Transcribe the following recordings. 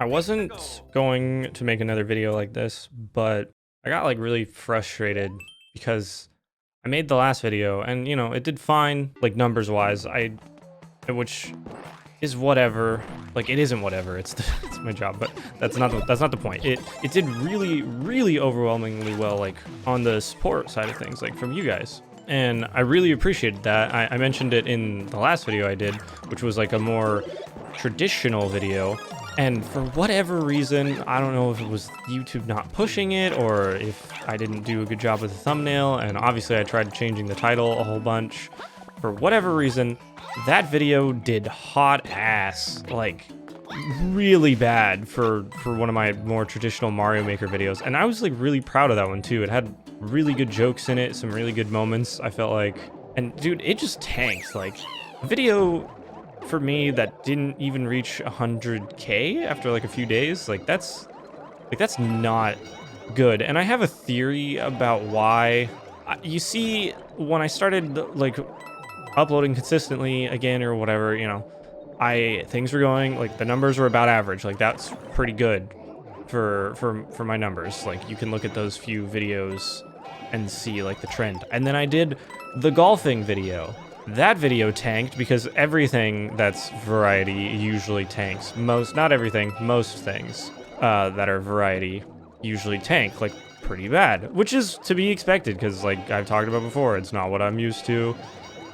I wasn't going to make another video like this, but I got like really frustrated because I made the last video and it did fine, like numbers wise. Which is whatever. Like it isn't whatever. It's my job, but that's not the point. It did really overwhelmingly well, like on the support side of things, like from you guys. And I really appreciated that. I mentioned it in the last video I did, which was like a more traditional video. And for whatever reason, I don't know if it was YouTube not pushing it or if I didn't do a good job with the thumbnail. And obviously I tried changing the title a whole bunch. For whatever reason, that video did hot ass, like really bad for one of my more traditional Mario Maker videos. And I was like really proud of that one too. It had really good jokes in it, some really good moments, I felt like. And dude, it just tanked. Like, video for me that didn't even reach 100K after like a few days, that's not good. And I have a theory about why. You see, when I started like uploading consistently again or whatever, things were going, like the numbers were about average. Like that's pretty good for my numbers. Like you can look at those few videos and see like the trend. And then I did the golfing video. That video tanked because everything that's variety usually tanks. Not everything, most things that are variety usually tank, like pretty bad, which is to be expected because like I've talked about before, it's not what I'm used to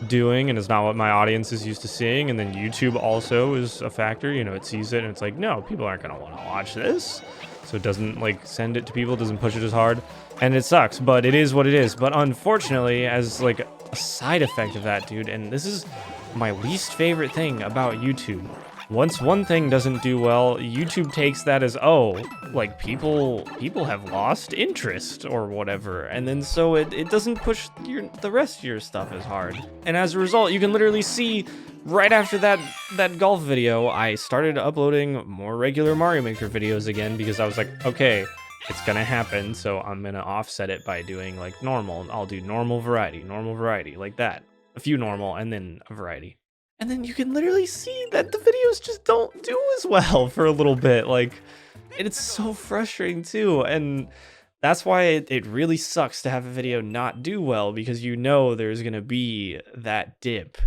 doing and it's not what my audience is used to seeing. And then YouTube also is a factor, it sees it and it's like, no, people aren't gonna want to watch this, so it doesn't like send it to people, doesn't push it as hard, and it sucks, but it is what it is. But unfortunately, as like a side effect of that, dude, and this is my least favorite thing about YouTube, once one thing doesn't do well, YouTube takes that as, oh, like people have lost interest or whatever, and then so it doesn't push the rest of your stuff as hard. And as a result, you can literally see right after that golf video, I started uploading more regular Mario Maker videos again because I was like, okay, it's gonna happen, so I'm gonna offset it by doing like normal. I'll do normal variety, like that. A few normal and then a variety. And then you can literally see that the videos just don't do as well for a little bit. Like, and it's so frustrating too. And that's why it really sucks to have a video not do well, because there's gonna be that dip.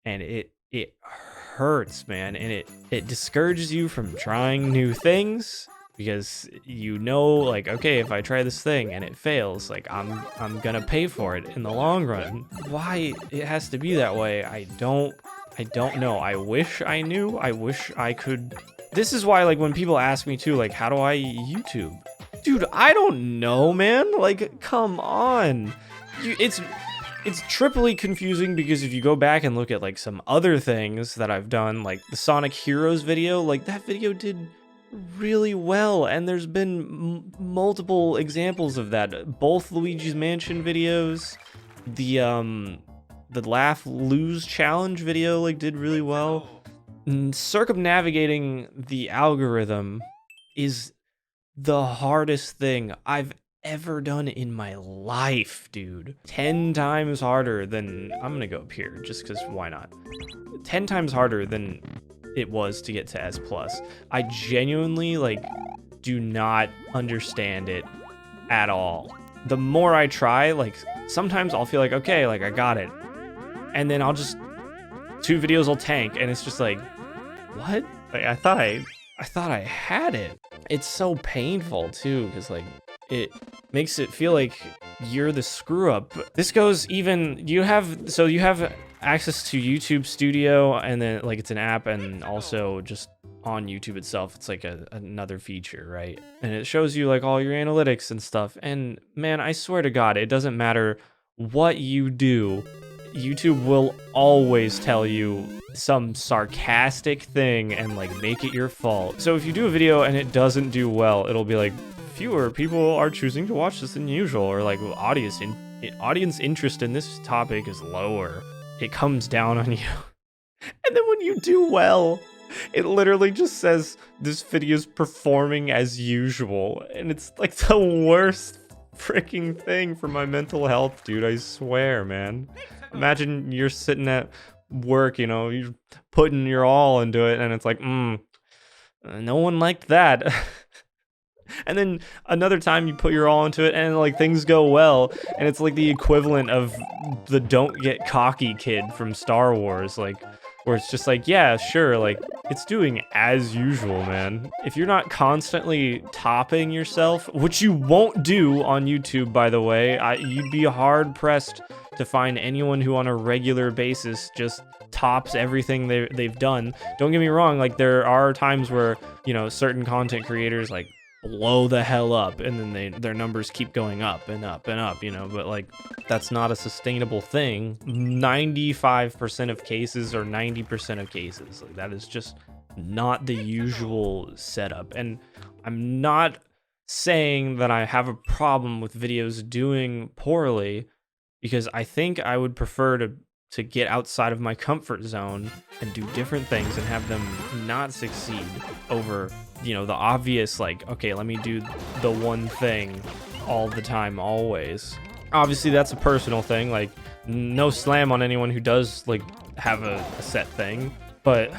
And it hurts, man. And it discourages you from trying new things. Because like, okay, if I try this thing and it fails, like I'm gonna pay for it in the long run. Why it has to be that way, I don't know. I wish I knew. I wish I could. This is why, like, when people ask me too, like, how do I YouTube? Dude, I don't know, man. Like, come on. It's triply confusing because if you go back and look at like some other things that I've done, like the Sonic Heroes video, like that video did really well, and there's been multiple examples of that. Both Luigi's Mansion videos, the Laugh Lose challenge video like did really well. Circumnavigating the algorithm is the hardest thing I've ever done in my life, dude. 10 times harder than, I'm gonna go up here just because why not? 10 times harder than it was to get to S+. I genuinely like do not understand it at all. The more I try, like sometimes I'll feel like, okay, like I got it, and then I'll just 2 videos will tank and it's just like, what? Like I thought I had it. It's so painful too, because like it makes it feel like you're the screw up. This goes even, you have access to YouTube Studio, and then like it's an app, and also just on YouTube itself it's like another feature, right? And it shows you like all your analytics and stuff. And man, I swear to God, it doesn't matter what you do, YouTube will always tell you some sarcastic thing and like make it your fault. So if you do a video and it doesn't do well, it'll be like, fewer people are choosing to watch this than usual, or like audience interest in this topic is lower. It comes down on you. And then when you do well, it literally just says this video is performing as usual, and it's like the worst freaking thing for my mental health, dude. I swear, man. Imagine you're sitting at work, you're putting your all into it, and it's like, No one liked that. And then another time you put your all into it and like things go well, and it's like the equivalent of the don't get cocky kid from Star Wars, like where it's just like, yeah, sure, like it's doing as usual, man. If you're not constantly topping yourself, which you won't do on YouTube, by the way, you'd be hard pressed to find anyone who on a regular basis just tops everything they've done. Don't get me wrong, like there are times where, you know, certain content creators like blow the hell up and then their numbers keep going up and up and up, you know, but like that's not a sustainable thing 95% of cases or 90% of cases. Like that is just not the usual setup. And I'm not saying that I have a problem with videos doing poorly, because I think I would prefer to get outside of my comfort zone and do different things and have them not succeed over, you know, the obvious, like, okay, let me do the one thing all the time, always. Obviously, that's a personal thing. Like, no slam on anyone who does, like, have a set thing. But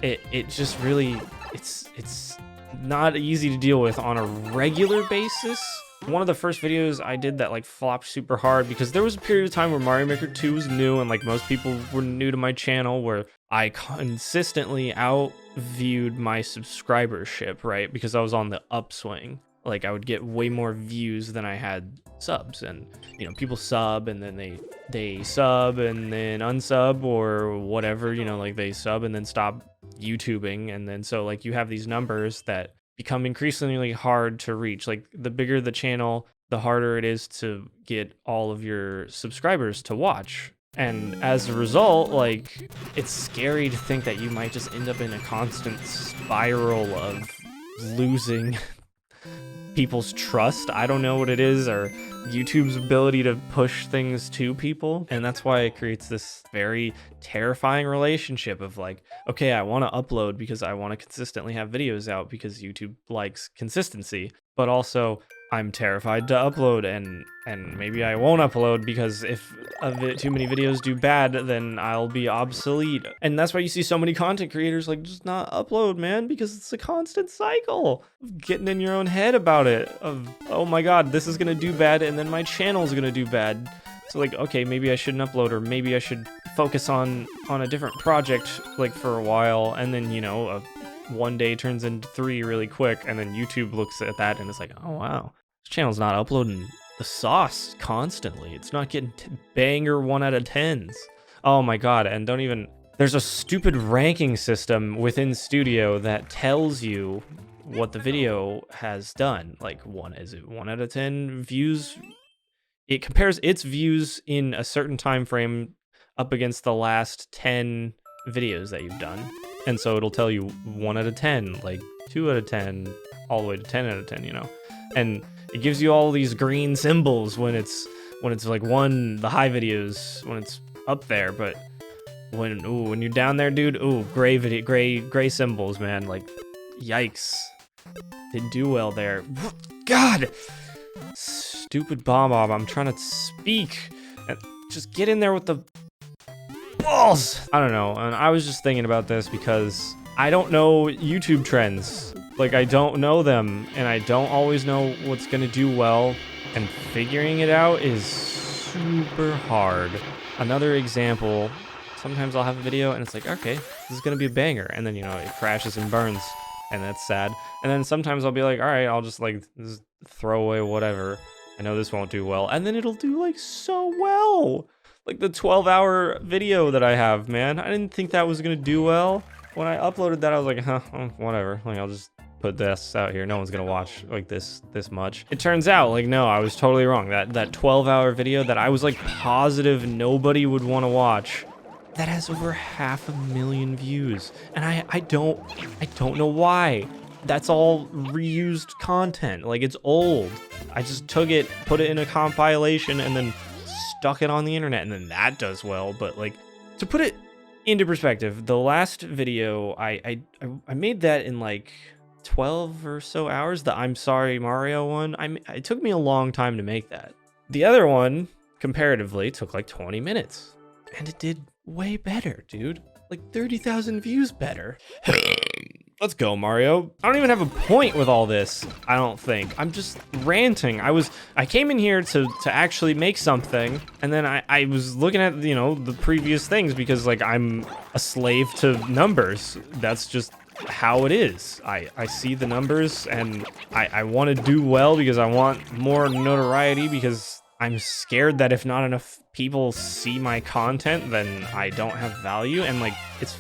it just really, it's not easy to deal with on a regular basis. One of the first videos I did that like flopped super hard, because there was a period of time where Mario Maker 2 was new and like most people were new to my channel, where I consistently outviewed my subscribership, right? Because I was on the upswing. Like I would get way more views than I had subs, and you know, people sub and then they sub and then unsub or whatever, you know, like they sub and then stop YouTubing, and then so like you have these numbers that become increasingly hard to reach. Like the bigger the channel, the harder it is to get all of your subscribers to watch. And as a result, like it's scary to think that you might just end up in a constant spiral of losing people's trust. I don't know what it is, or YouTube's ability to push things to people. And that's why it creates this very terrifying relationship of like, okay, I want to upload because I want to consistently have videos out because YouTube likes consistency, but also I'm terrified to upload, and maybe I won't upload because if too many videos do bad, then I'll be obsolete. And that's why you see so many content creators like just not upload, man, because it's a constant cycle of getting in your own head about it, of, oh my god, this is gonna do bad and then my channel's gonna do bad. So like, okay, maybe I shouldn't upload, or maybe I should focus on a different project like for a while, and then, you know, one day turns into 3 really quick, and then YouTube looks at that and it's like, oh wow, this channel's not uploading the sauce constantly. It's not getting banger 1 out of 10s. Oh my god, and don't even, there's a stupid ranking system within Studio that tells you what the video has done. Like, 1 out of 10 views? It compares its views in a certain time frame up against the last 10 videos that you've done. And so it'll tell you 1 out of 10, like 2 out of 10, all the way to 10 out of 10, you know? And it gives you all these green symbols when it's like the high videos, when it's up there, but when you're down there, dude, gray symbols, man. Like, yikes. Didn't do well there. God! Stupid bomb, I'm trying to speak. And just get in there with the balls. I don't know, and I was just thinking about this because I don't know YouTube trends. Like, I don't know them, and I don't always know what's gonna do well, and figuring it out is super hard. Another example, sometimes I'll have a video and it's like, okay, this is gonna be a banger, and then, you know, it crashes and burns, and that's sad. And then sometimes I'll be like, all right, I'll just like just throw away whatever. I know this won't do well, and then it'll do like so well. Like the 12-hour video that I have, man. I didn't think that was gonna do well. When I uploaded that, I was like, huh, whatever. Like, I'll just put this out here. No one's gonna watch like this much. It turns out, like, no, I was totally wrong. That 12-hour video that I was like positive nobody would want to watch, that has over 500,000 views, and I don't know why. That's all reused content. Like, it's old. I just took it, put it in a compilation, and then stuck it on the internet, and then that does well. But like, to put it into perspective, the last video I made that in like 12 or so hours. The I'm Sorry Mario one, it took me a long time to make that. The other one comparatively took like 20 minutes, and it did way better, dude. Like 30,000 views better. Let's go, Mario. I don't even have a point with all this, I don't think. I'm just ranting. I came in here to actually make something, and then I was looking at, you know, the previous things because, like, I'm a slave to numbers. That's just how it is. I see the numbers, and I want to do well because I want more notoriety, because I'm scared that if not enough people see my content, then I don't have value, and, like, it's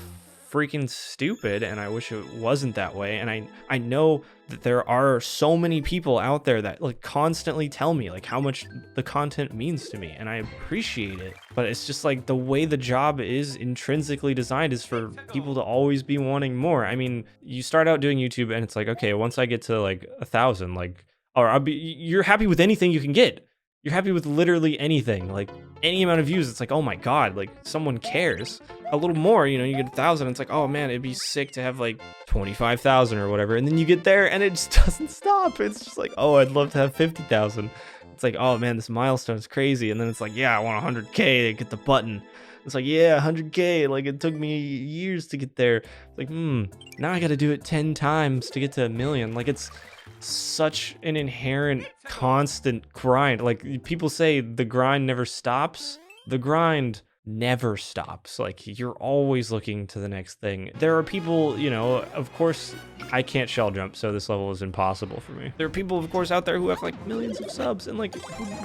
freaking stupid, and I wish it wasn't that way. And I know that there are so many people out there that, like, constantly tell me, like, how much the content means to me, and I appreciate it. But it's just like the way the job is intrinsically designed is for people to always be wanting more. I mean, you start out doing YouTube and it's like, okay, once I get to like 1,000, like, or you're happy with anything you can get. You're happy with literally anything, like any amount of views. It's like, oh my God, like someone cares. A little more, you know, you get 1,000. It's like, oh man, it'd be sick to have like 25,000 or whatever. And then you get there and it just doesn't stop. It's just like, oh, I'd love to have 50,000. It's like, oh man, this milestone is crazy. And then it's like, yeah, I want 100K to get the button. It's like, yeah, 100K. Like, it took me years to get there. It's like, now I got to do it 10 times to get to 1 million. Like, it's such an inherent constant grind. Like, people say the grind never stops. The grind never stops. Like, you're always looking to the next thing. There are people, you know, of course, I can't shell jump, so this level is impossible for me. There are people, of course, out there who have like millions of subs and like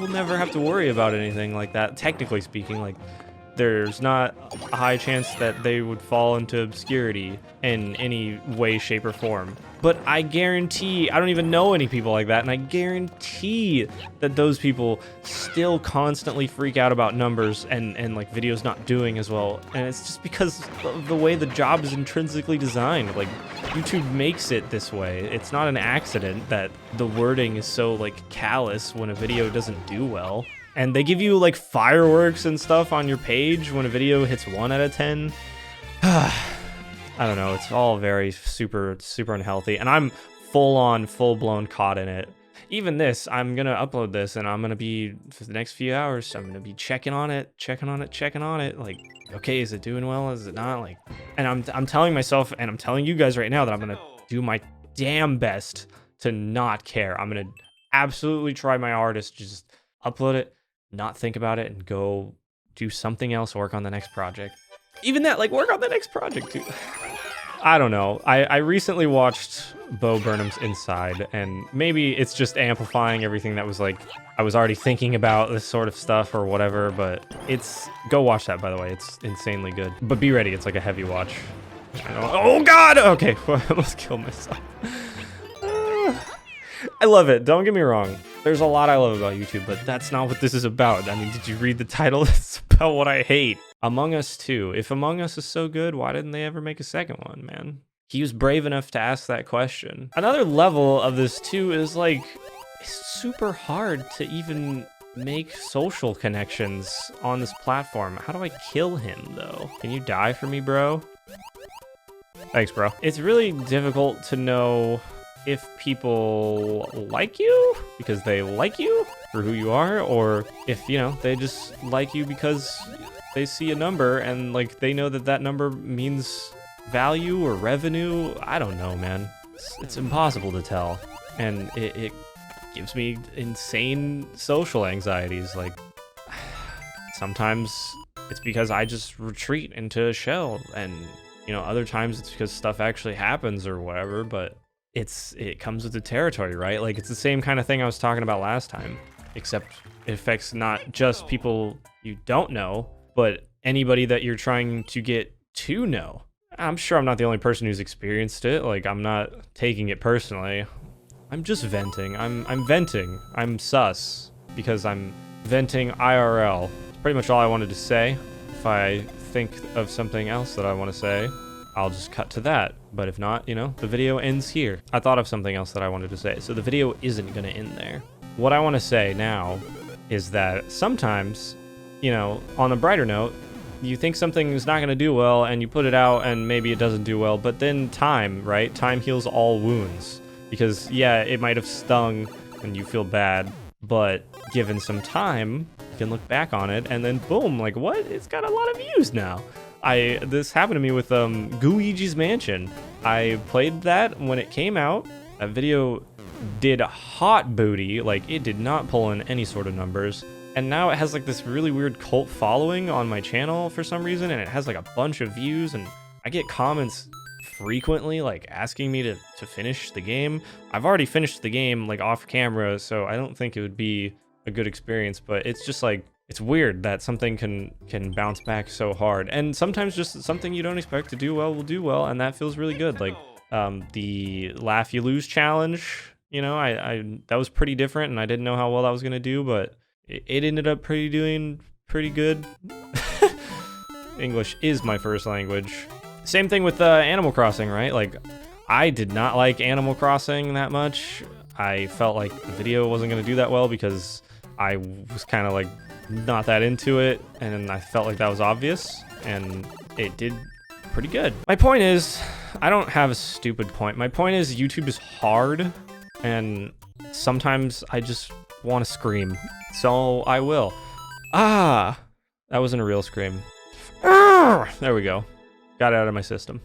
will never have to worry about anything like that. Technically speaking, like, there's not a high chance that they would fall into obscurity in any way, shape, or form. But I guarantee, I don't even know any people like that, and I guarantee that those people still constantly freak out about numbers and like videos not doing as well. And it's just because of the way the job is intrinsically designed. Like, YouTube makes it this way. It's not an accident that the wording is so like callous when a video doesn't do well. And they give you like fireworks and stuff on your page when a video hits 1 out of 10. I don't know. It's all very super unhealthy. And I'm full-blown caught in it. Even this, I'm going to upload this and I'm going to be, for the next few hours, I'm going to be checking on it. Like, okay, is it doing well? Is it not? Like, and I'm telling myself, and I'm telling you guys right now, that I'm going to do my damn best to not care. I'm going to absolutely try my hardest to just upload it, not think about it, and go do something else, work on the next project. Even that, like, work on the next project too. I don't know. I recently watched Bo Burnham's Inside, and maybe it's just amplifying everything that was like, I was already thinking about this sort of stuff or whatever, but go watch that, by the way. It's insanely good. But be ready, it's like a heavy watch. Oh God! Okay, I almost killed myself. I love it, don't get me wrong. There's a lot I love about YouTube, but that's not what this is about. I mean, did you read the title? It's about what I hate. Among Us 2. If Among Us is so good, why didn't they ever make a second one, man? He was brave enough to ask that question. Another level of this too is like, it's super hard to even make social connections on this platform. How do I kill him though? Can you die for me, bro? Thanks, bro. It's really difficult to know if people like you because they like you for who you are, or if, you know, they just like you because they see a number and like they know that that number means value or revenue. I don't know, man. It's impossible to tell, and it gives me insane social anxieties. Like, sometimes it's because I just retreat into a shell, and, you know, other times it's because stuff actually happens or whatever, but it comes with the territory, right? Like, it's the same kind of thing I was talking about last time, except it affects not just people you don't know, but anybody that you're trying to get to know. I'm sure I'm not the only person who's experienced it. Like, I'm not taking it personally. I'm just venting. I'm venting. I'm sus because I'm venting IRL. It's pretty much all I wanted to say. If I think of something else that I want to say, I'll just cut to that. But if not, you know, the video ends here. I thought of something else that I wanted to say, so the video isn't gonna end there. What I want to say now is that sometimes, you know, on a brighter note, you think something is not gonna do well and you put it out and maybe it doesn't do well, but then time, right? Time heals all wounds. Because yeah, it might have stung and you feel bad, but given some time, you can look back on it and then boom, like, what? It's got a lot of views now. This happened to me with Luigi's Mansion. I played that when it came out. That video did hot booty, like it did not pull in any sort of numbers. And now it has like this really weird cult following on my channel for some reason, and it has like a bunch of views, and I get comments frequently like asking me to finish the game. I've already finished the game like off camera, so I don't think it would be a good experience, but it's just like, it's weird that something can bounce back so hard, and sometimes just something you don't expect to do well will do well, and that feels really good. Like the Laugh You Lose challenge, you know, I that was pretty different, and I didn't know how well that was gonna do, but it ended up doing pretty good. English is my first language. Same thing with Animal Crossing, right? Like, I did not like Animal Crossing that much. I felt like the video wasn't gonna do that well because I was kind of like not that into it, and I felt like that was obvious, and it did pretty good. My point is, I don't have a stupid point. My point is YouTube is hard, and sometimes I just want to scream, so I will. Ah, that wasn't a real scream. There we go. Got it out of my system.